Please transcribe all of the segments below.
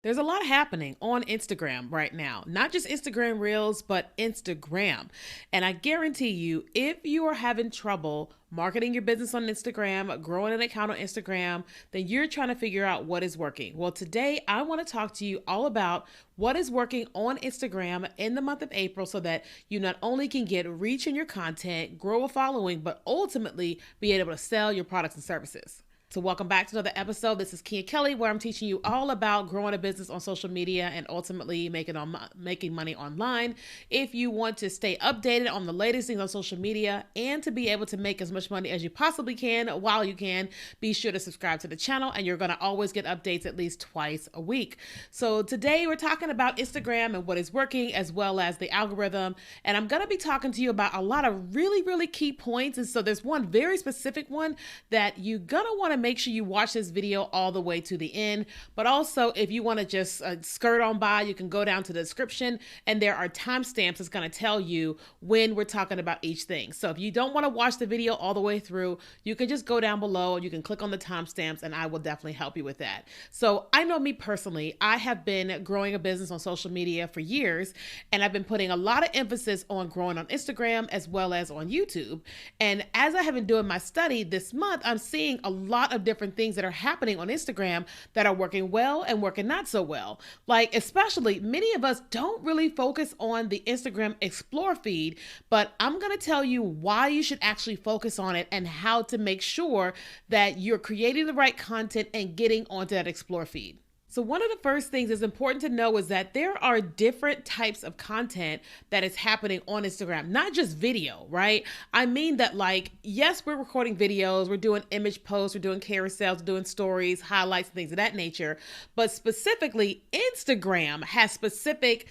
There's a lot happening on Instagram right now, not just Instagram Reels, but Instagram. And I guarantee you, if you are having trouble marketing your business on Instagram, growing an account on Instagram, then you're trying to figure out what is working. Well, today I want to talk to you all about what is working on Instagram in the month of April so that you not only can get reach in your content, grow a following, but ultimately be able to sell your products and services. So welcome back to another episode. This is Keenya Kelly, where I'm teaching you all about growing a business on social media and ultimately making money online. If you want to stay updated on the latest things on social media and to be able to make as much money as you possibly can while you can, be sure to subscribe to the channel and you're going to always get updates at least twice a week. So today we're talking about Instagram and what is working as well as the algorithm. And I'm going to be talking to you about a lot of really key points. And so there's one very specific one that you're going to want to make sure you watch this video all the way to the end. But also, if you want to just skirt on by, you can go down to the description and there are timestamps that's going to tell you when we're talking about each thing. So if you don't want to watch the video all the way through, you can just go down below, you can click on the timestamps and I will definitely help you with that. So I know me personally, I have been growing a business on social media for years and I've been putting a lot of emphasis on growing on Instagram as well as on YouTube. And as I have been doing my study this month, I'm seeing a lot of different things that are happening on Instagram that are working well and working not so well. Like, especially many of us don't really focus on the Instagram Explore feed, but I'm going to tell you why you should actually focus on it and how to make sure that you're creating the right content and getting onto that Explore feed. So one of the first things that's important to know is that there are different types of content that is happening on Instagram, not just video, right? I mean that, like, yes, we're recording videos, we're doing image posts, we're doing carousels, we're doing stories, highlights, and things of that nature. But specifically, Instagram has specific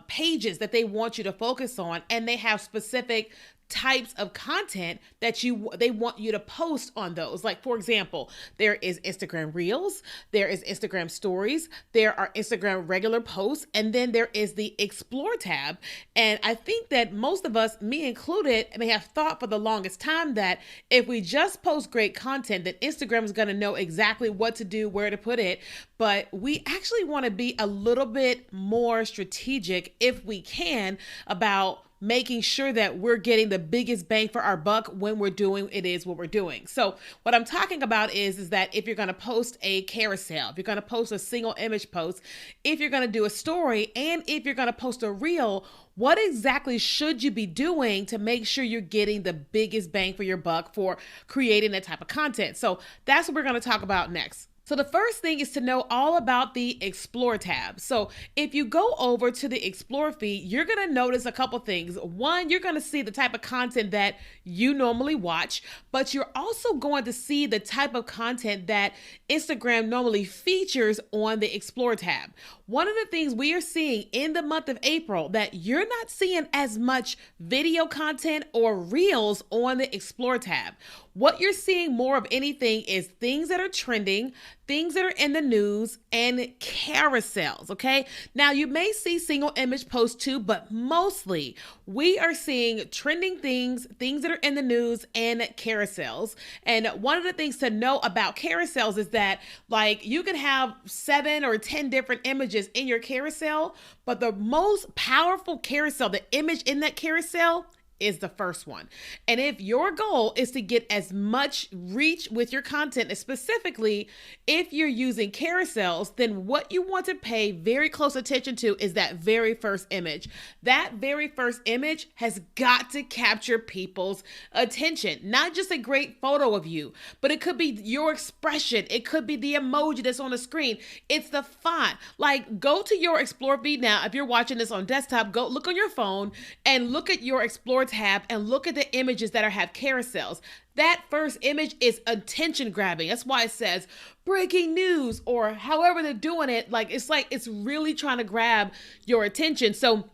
pages that they want you to focus on, and they have specific types of content that they want you to post on those. Like, for example, there is Instagram Reels, there is Instagram Stories, there are Instagram regular posts, and then there is the Explore tab. And I think that most of us, me included, may have thought for the longest time that if we just post great content, that Instagram is going to know exactly what to do, where to put it. But we actually want to be a little bit more strategic, if we can, about making sure that we're getting the biggest bang for our buck when we're doing what we're doing. So what I'm talking about is that if you're going to post a carousel, if you're going to post a single image post, if you're going to do a story, and if you're going to post a reel, what exactly should you be doing to make sure you're getting the biggest bang for your buck for creating that type of content? So that's what we're going to talk about next. So the first thing is to know all about the Explore tab. So if you go over to the Explore feed, you're going to notice a couple things. One, you're going to see the type of content that you normally watch, but you're also going to see the type of content that Instagram normally features on the Explore tab. One of the things we are seeing in the month of April that you're not seeing as much video content or reels on the Explore tab. What you're seeing more of anything is things that are trending, things that are in the news, and carousels, okay? Now, you may see single image posts too, but mostly we are seeing trending things, things that are in the news, and carousels. And one of the things to know about carousels is that, like, you can have 7 or 10 different images in your carousel, but the most powerful carousel, the image in that carousel, is the first one. And if your goal is to get as much reach with your content, specifically if you're using carousels, then what you want to pay very close attention to is that very first image. That very first image has got to capture people's attention. Not just a great photo of you, but it could be your expression. It could be the emoji that's on the screen. It's the font. Like, go to your Explore feed now. If you're watching this on desktop, go look on your phone and look at your Explore tab and look at the images that have carousels. That first image is attention grabbing. That's why it says breaking news, or however they're doing it. It's really trying to grab your attention. So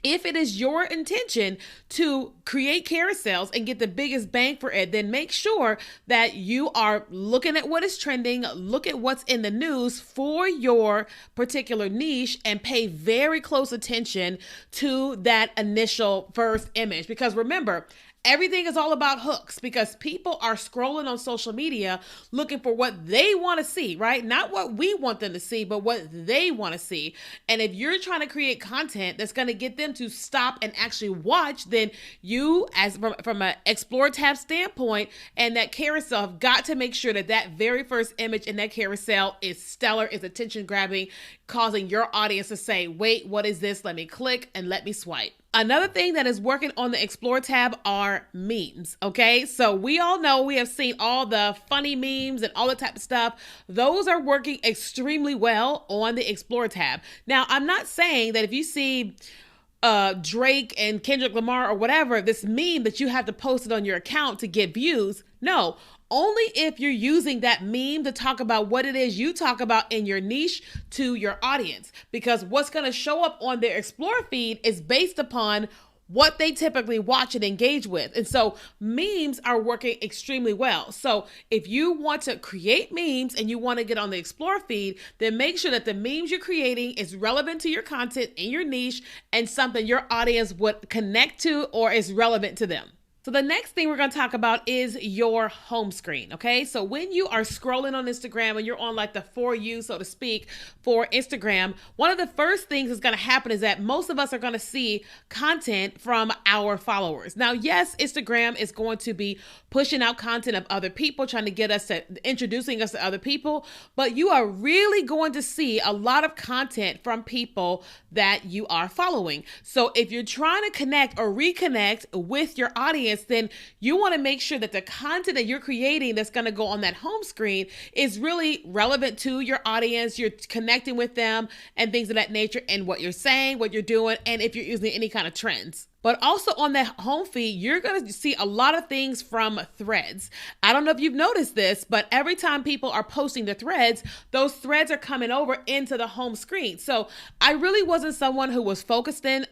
if it is your intention to create carousels and get the biggest bang for it, then make sure that you are looking at what is trending, look at what's in the news for your particular niche, and pay very close attention to that initial first image. Because remember, Everything is all about hooks because people are scrolling on social media looking for what they want to see, right? Not what we want them to see, but what they want to see. And if you're trying to create content that's going to get them to stop and actually watch, then you, as from an Explore tab standpoint and that carousel, have got to make sure that that very first image in that carousel is stellar, is attention grabbing, causing your audience to say, wait, what is this? Let me click and let me swipe. Another thing that is working on the Explore tab are memes, okay? So we all know, we have seen all the funny memes and all the type of stuff. Those are working extremely well on the Explore tab. Now, I'm not saying that if you see Drake and Kendrick Lamar or whatever, this meme that you have to post it on your account to get views. No, only if you're using that meme to talk about what it is you talk about in your niche to your audience. Because what's going to show up on their Explore feed is based upon what they typically watch and engage with. And so memes are working extremely well. So if you want to create memes and you want to get on the Explore feed, then make sure that the memes you're creating is relevant to your content in your niche and something your audience would connect to or is relevant to them. So the next thing we're going to talk about is your home screen, okay? So when you are scrolling on Instagram and you're on like the For You, so to speak, for Instagram, one of the first things that's going to happen is that most of us are going to see content from our followers. Now, yes, Instagram is going to be pushing out content of other people, trying to get us to, introducing us to other people, but you are really going to see a lot of content from people that you are following. So if you're trying to connect or reconnect with your audience, then you want to make sure that the content that you're creating that's going to go on that home screen is really relevant to your audience. You're connecting with them and things of that nature, and what you're saying, what you're doing, and if you're using any kind of trends. But also on that home feed, you're going to see a lot of things from threads. I don't know if you've noticed this, but every time people are posting the threads, those threads are coming over into the home screen. So I really wasn't someone who was focusing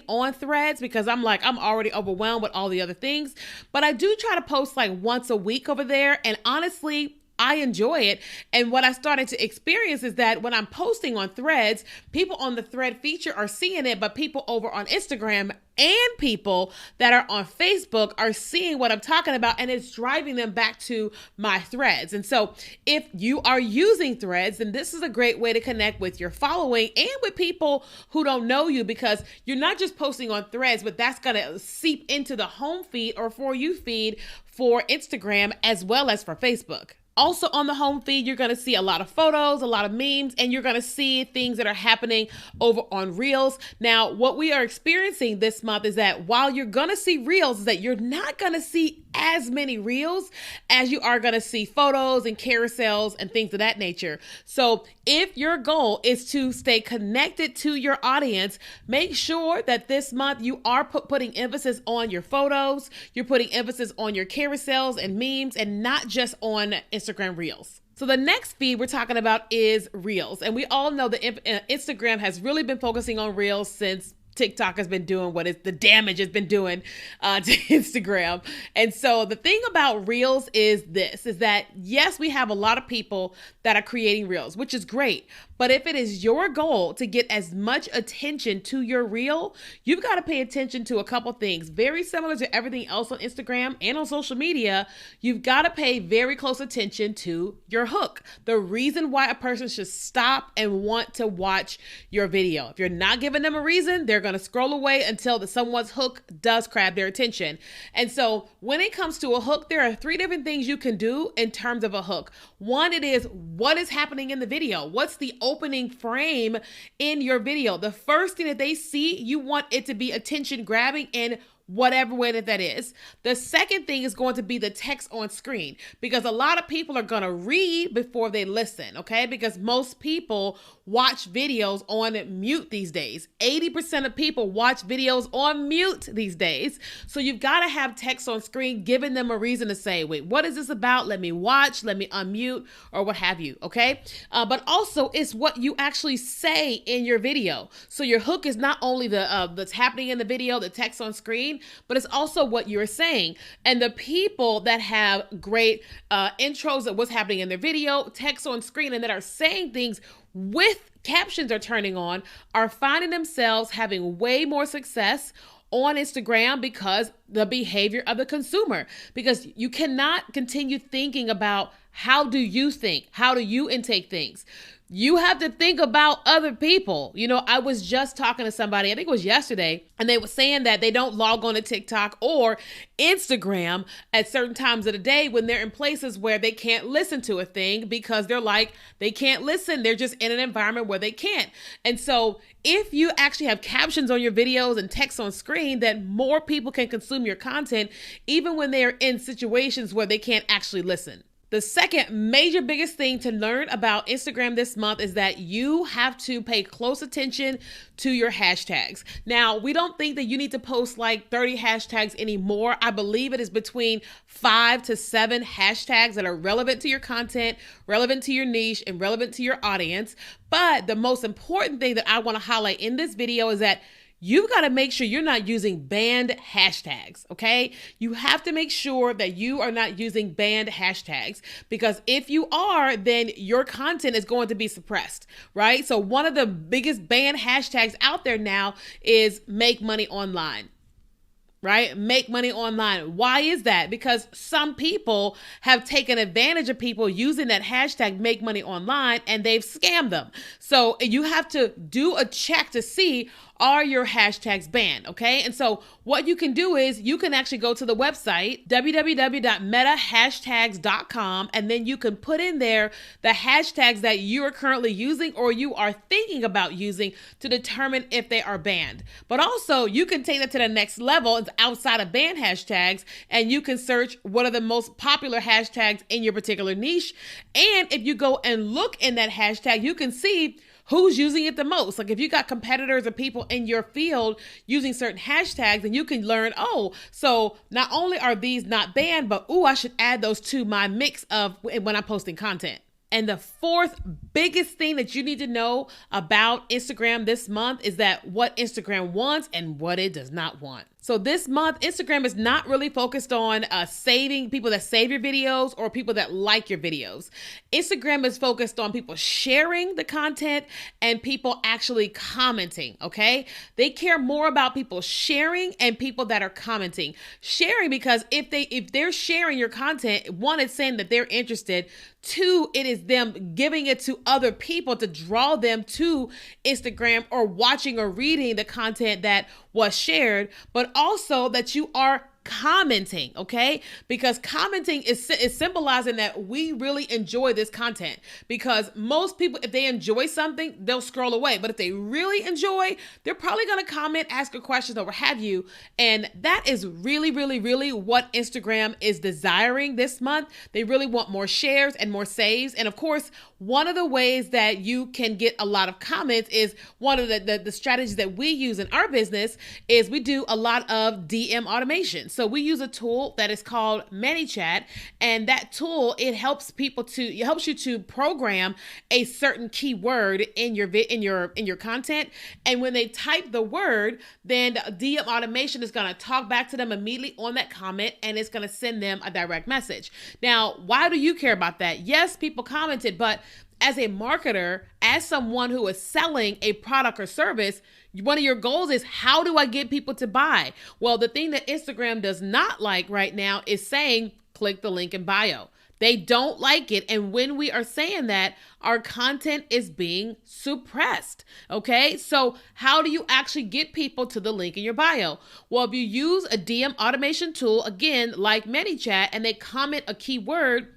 on threads because I'm already overwhelmed with all the other things. But I do try to post like once a week over there. And honestly, I enjoy it. And what I started to experience is that when I'm posting on threads, people on the thread feature are seeing it, but people over on Instagram and people that are on Facebook are seeing what I'm talking about, and it's driving them back to my threads. And so if you are using threads, then this is a great way to connect with your following and with people who don't know you, because you're not just posting on threads, but that's going to seep into the home feed or For You feed for Instagram as well as for Facebook. Also on the home feed, you're going to see a lot of photos, a lot of memes, and you're going to see things that are happening over on Reels. Now, what we are experiencing this month is that while you're going to see Reels, is that you're not going to see as many Reels as you are going to see photos and carousels and things of that nature. So if your goal is to stay connected to your audience, make sure that this month you are putting emphasis on your photos, you're putting emphasis on your carousels and memes, and not just on Instagram Reels. So the next feed we're talking about is Reels. And we all know that Instagram has really been focusing on Reels since TikTok has been doing the damage it's been doing to Instagram. And so the thing about Reels is that yes, we have a lot of people that are creating Reels, which is great. But if it is your goal to get as much attention to your Reel, you've got to pay attention to a couple things. Very similar to everything else on Instagram and on social media, you've got to pay very close attention to your hook. The reason why a person should stop and want to watch your video. If you're not giving them a reason, they're going to scroll away until someone's hook does grab their attention. And so when it comes to a hook, there are 3 different things you can do in terms of a hook. One, it is what is happening in the video. What's the opening frame in your video? The first thing that they see, you want it to be attention grabbing in whatever way that is. The second thing is going to be the text on screen, because a lot of people are going to read before they listen, okay? Because most people watch videos on mute these days. 80% of people watch videos on mute these days. So you've got to have text on screen, giving them a reason to say, wait, what is this about? Let me watch, let me unmute, or what have you, okay? But also it's what you actually say in your video. So your hook is not only that's happening in the video, the text on screen, but it's also what you're saying. And the people that have great intros of what's happening in their video, text on screen, and that are saying things with captions are turning on, are finding themselves having way more success on Instagram, because the behavior of the consumer, because you cannot continue thinking about how do you think, how do you intake things. You have to think about other people. You know, I was just talking to somebody, I think it was yesterday, and they were saying that they don't log on to TikTok or Instagram at certain times of the day when they're in places where they can't listen to a thing, because they're like, they can't listen. They're just in an environment where they can't. And so if you actually have captions on your videos and text on screen, then more people can consume your content, even when they're in situations where they can't actually listen. The second major biggest thing to learn about Instagram this month is that you have to pay close attention to your hashtags. Now, we don't think that you need to post like 30 hashtags anymore. I believe it is between 5 to 7 hashtags that are relevant to your content, relevant to your niche, and relevant to your audience. But the most important thing that I want to highlight in this video is that you've got to make sure you're not using banned hashtags, okay? You have to make sure that you are not using banned hashtags, because if you are, then your content is going to be suppressed, right? So one of the biggest banned hashtags out there now is make money online. Right? Make money online. Why is that? Because some people have taken advantage of people using that hashtag make money online, and they've scammed them. So you have to do a check to see, are your hashtags banned? Okay. And so what you can do is you can actually go to the website, www.metahashtags.com, and then you can put in there the hashtags that you are currently using or you are thinking about using to determine if they are banned. But also you can take that to the next level. It's outside of banned hashtags, and you can search what are the most popular hashtags in your particular niche. And if you go and look in that hashtag, you can see who's using it the most. Like if you got competitors or people in your field using certain hashtags, and you can learn, oh, so not only are these not banned, but I should add those to my mix of when I'm posting content. And the fourth biggest thing that you need to know about Instagram this month is that what Instagram wants and what it does not want. So this month, Instagram is not really focused on saving people that save your videos or people that like your videos. Instagram is focused on people sharing the content and people actually commenting, okay? They care more about people sharing and people that are commenting. Sharing because if they're sharing your content, one, it's saying that they're interested. Two, it is them giving it to other people to draw them to Instagram or watching or reading the content that was shared, but also that you are commenting, okay? Because commenting is symbolizing that we really enjoy this content, because most people, if they enjoy something, they'll scroll away. But if they really enjoy, they're probably going to comment, ask a question, or what have you. And that is really, really, really what Instagram is desiring this month. They really want more shares and more saves. And of course, one of the ways that you can get a lot of comments is one of the strategies that we use in our business is we do a lot of DM automation. So we use a tool that is called ManyChat, and that tool, it helps you to program a certain keyword in your content. And when they type the word, then DM automation is going to talk back to them immediately on that comment, and it's going to send them a direct message. Now, why do you care about that? Yes, people commented, but as a marketer, as someone who is selling a product or service, one of your goals is, how do I get people to buy? Well, the thing that Instagram does not like right now is saying, click the link in bio. They don't like it. And when we are saying that, our content is being suppressed. Okay. So how do you actually get people to the link in your bio? Well, if you use a DM automation tool, again, like ManyChat, and they comment a keyword,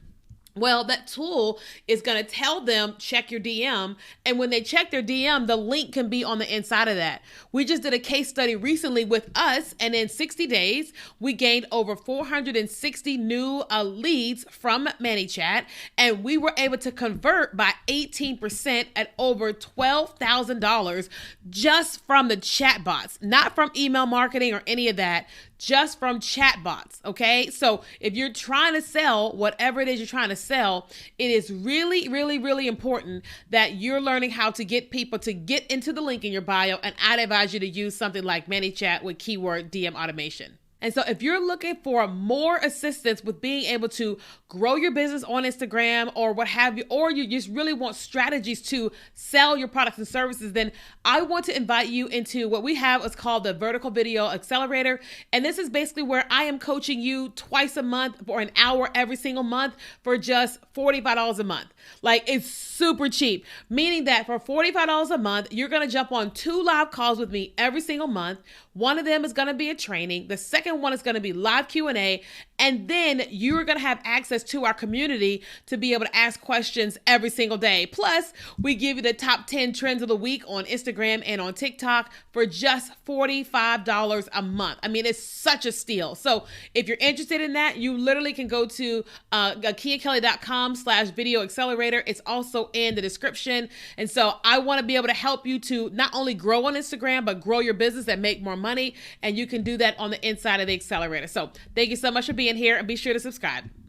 well, that tool is going to tell them, check your DM. And when they check their DM, the link can be on the inside of that. We just did a case study recently with us, and in 60 days, we gained over 460 new leads from ManyChat, and we were able to convert by 18% at over $12,000 just from the chatbots, not from email marketing or any of that, just from chatbots. Okay. So if you're trying to sell whatever it is you're trying to sell, it is really, really, really important that you're learning how to get people to get into the link in your bio. And I'd advise you to use something like ManyChat with keyword DM automation. And so if you're looking for more assistance with being able to grow your business on Instagram or what have you, or you just really want strategies to sell your products and services, then I want to invite you into what we have is called the Vertical Video Accelerator. And this is basically where I am coaching you twice a month for an hour every single month for just $45 a month. Like, it's super cheap, meaning that for $45 a month, you're going to jump on 2 live calls with me every single month. One of them is going to be a training. The second one is going to be live Q&A. And then you're going to have access to our community to be able to ask questions every single day. Plus, we give you the top 10 trends of the week on Instagram and on TikTok for just $45 a month. I mean, it's such a steal. So if you're interested in that, you literally can go to KenyaKelly.com/video accelerator. It's also in the description. And so I want to be able to help you to not only grow on Instagram, but grow your business and make more money. And you can do that on the inside of the accelerator. So thank you so much for being here, and be sure to subscribe.